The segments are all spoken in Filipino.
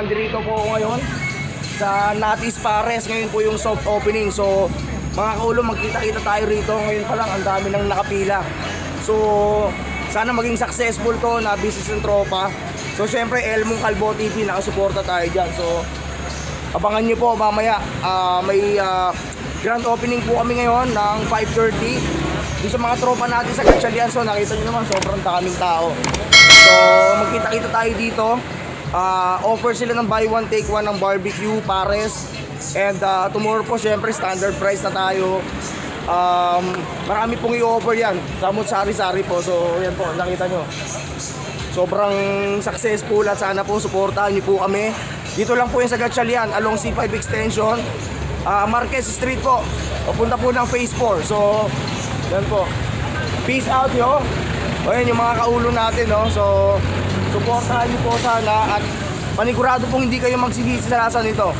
nandito po ako ngayon sa Natis Pares. Ngayon po yung soft opening. So mga kaulo, magkita-kita tayo rito. Ngayon pa lang, ang dami nang nakapila. So sana maging successful to na business ng tropa. So syempre, Elmong Calvo TV, nakasuporta tayo dyan. So abangan nyo po mamaya. May grand opening po kami ngayon ng 5:30 doon sa mga tropa natin sa Gatchalian. So nakita nyo naman, sobrang daming tao. So magkita-kita tayo dito. Offer sila ng buy one take one ng barbecue pares. And tomorrow po syempre standard price na tayo. Marami pong i-offer yan. Samot sari-sari po. So yan po, nakita nyo, sobrang successful at sana po suportahan nyo po kami. Dito lang po yung sa Gatchalian along C5 extension, Marquez Street po. Papunta po ng phase 4. So yan po, peace out yo. O yan yung mga kaulo natin, no? So suportahan nyo po sana. At panigurado pong hindi kayo magsisisi sa lasa nito.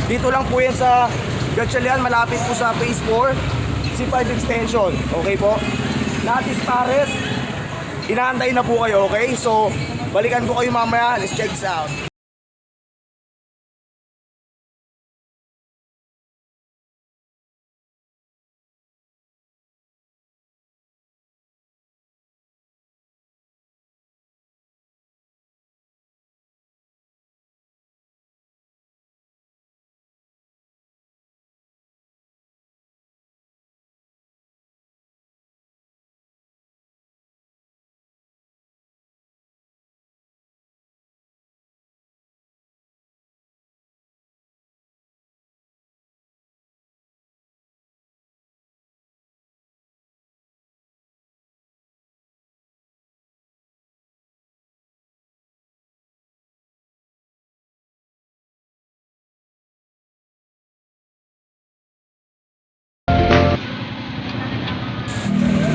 Dito lang po yan sa Gatchalian, malapit po sa phase 4 C5 extension. Okay po, Natis Pares. Inaantay na po kayo, okay? So balikan ko kayo mamaya. Let's check this out.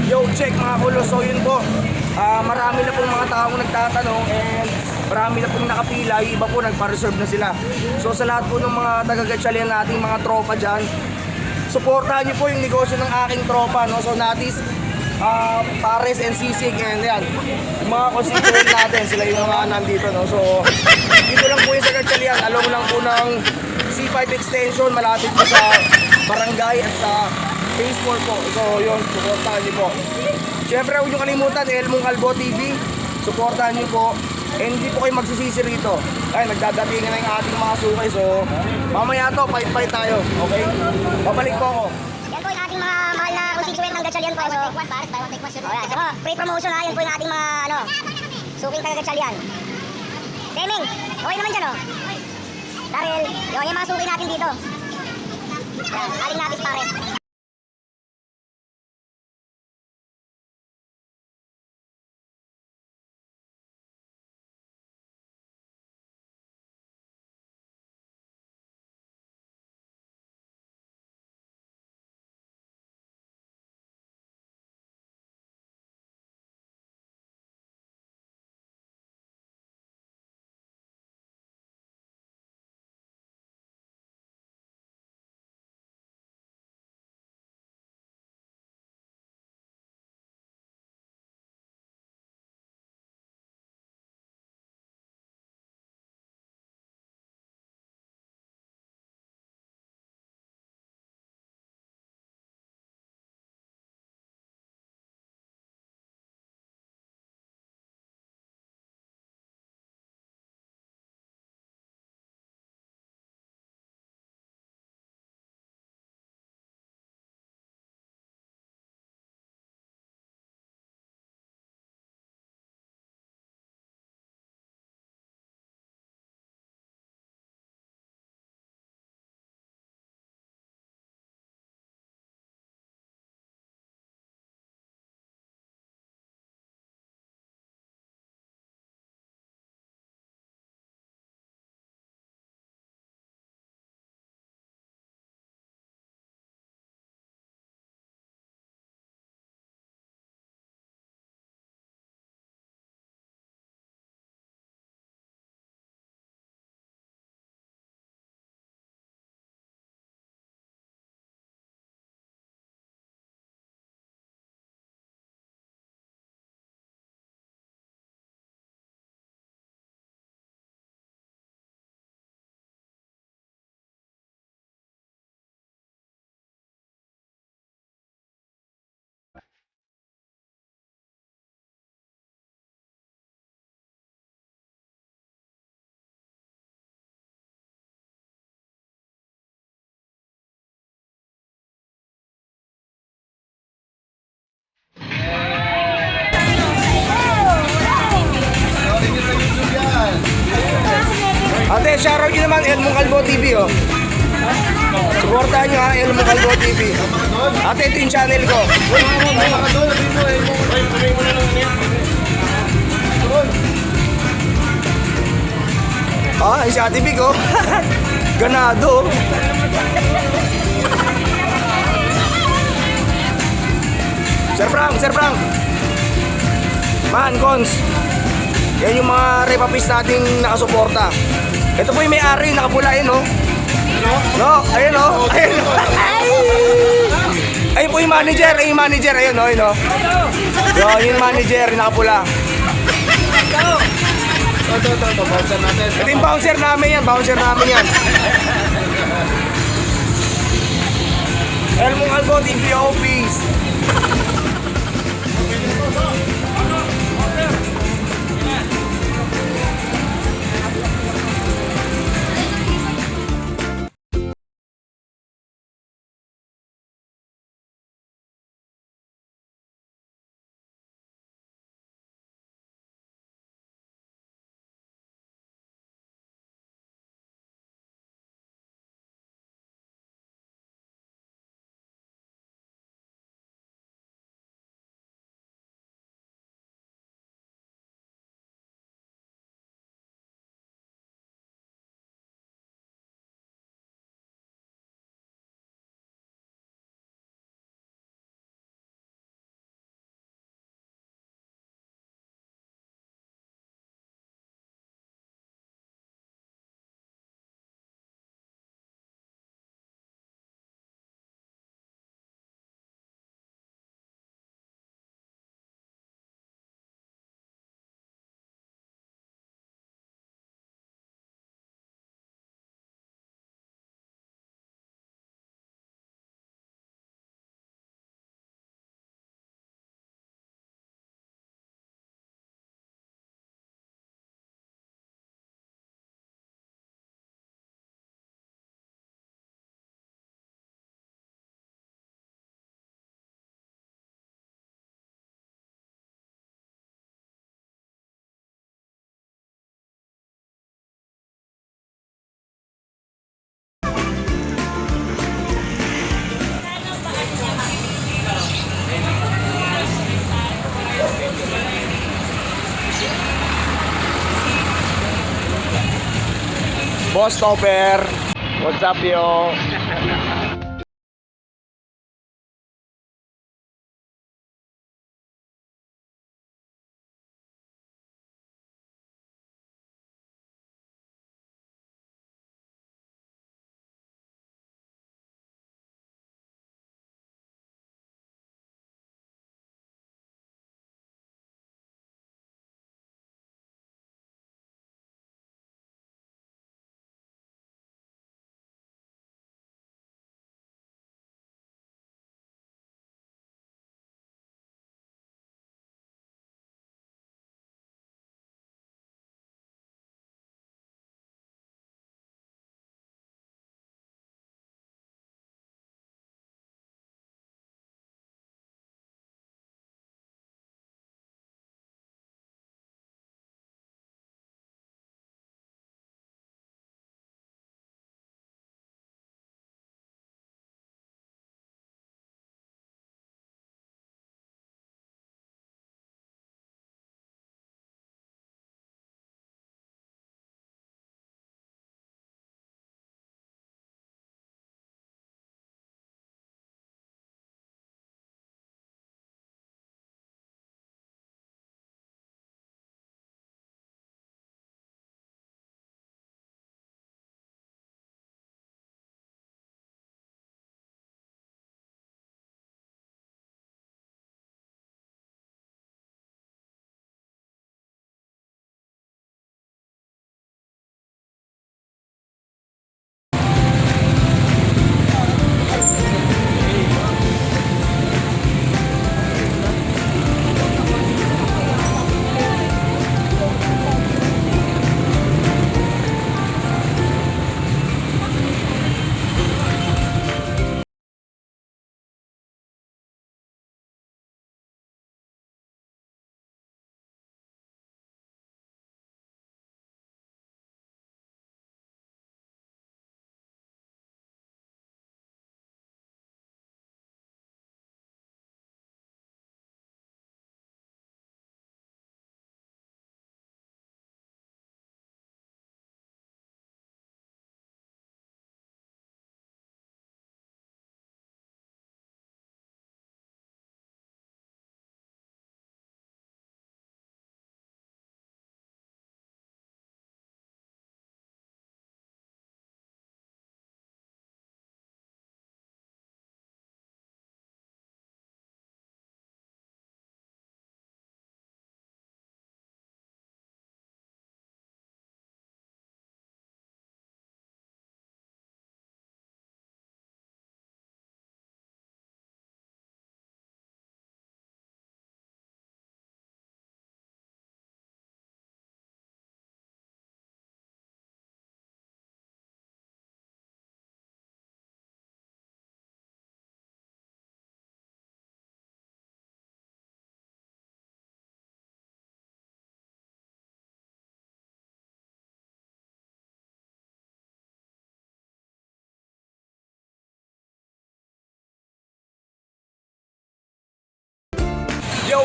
Yo, check mga kulo. So yun po, marami na pong mga taong nagtatanong and marami na pong nakapila. Yung iba po nagpa-reserve na sila. So sa lahat po ng mga taga-Gatchalian nating mga tropa dyan, suportahan nyo po yung negosyo ng aking tropa, no? So Natis Pares and Sisig, and yan, yung mga constituent natin, sila yung mga nandito, no? So dito lang po yung sa Gatchalian, along lang po ng C5 extension, malapit po sa barangay at sa phase 4 po. So yun, suportahan nyo po. Siyempre huwag nyo kalimutan, Elmong Calvo TV, suportahan nyo po. And hindi po kayo magsisisi rito. Ay, nagdadatingan na yung ating mga sukay. So mamaya to, fight tayo. Okay? Babalik po ako. Yan po yung ating mga mahal na constituent ng Gatchalian po. So, so, free promotion na. Yan po yung ating mga suking taga Gatchalian. Deming, okay naman dyan, oh. Daryl, yun yung mga suking natin dito. Yan, aling Natis Pares. Ate, shoutout nyo naman Elmo Calvo TV, oh. Supportahan nyo ha, Elmo Calvo TV. Ate, ito yung channel ko. Ah, si Ate Vic, oh. Ganado. Sir Frank, Sir Frank. Man, Cons. Yan yung mga repapis nating nakasuporta. Ito po yung may-ari, nakapula yun, oh. No, ayun, oh. Ayun, oh. Ayun po yung manager, ayun yung manager, ayun, oh, ayun, oh. So, yung manager, nakapula. Ito, bouncer natin. Ito yung bouncer namin yan, bouncer namin yan. Elmo Calvo TV Office. Boss Topper. What's up, yo?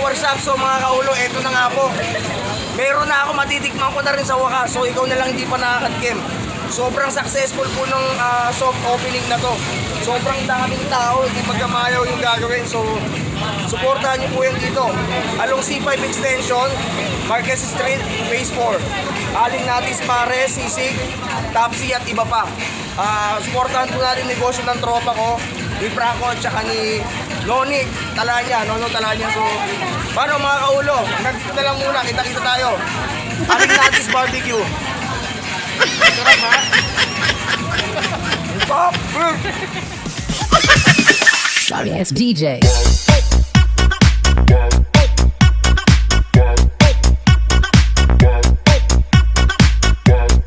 what's up? So mga kaulo, eto na nga po. Meron na ako, matitikman ko na rin sa wakas. So ikaw na lang hindi pa nakakatkim. Sobrang successful po ng soft opening na to. Sobrang daming tao, hindi magkamayaw yung gagawin. So, supportahan niyo po yan dito. Along C5 Extension, Marquez Street, Phase 4. Aling Natis Pares, Sisig, Tapsi at iba pa. Supportahan po natin negosyo ng tropa ko, ni Franco at saka ni Noni Talanya, Nono Talanya. So, paano mga kaulo? Nagkita lang muna, kita-kita tayo. Aling Natis Barbecue. Stop! Sorry, it's DJ.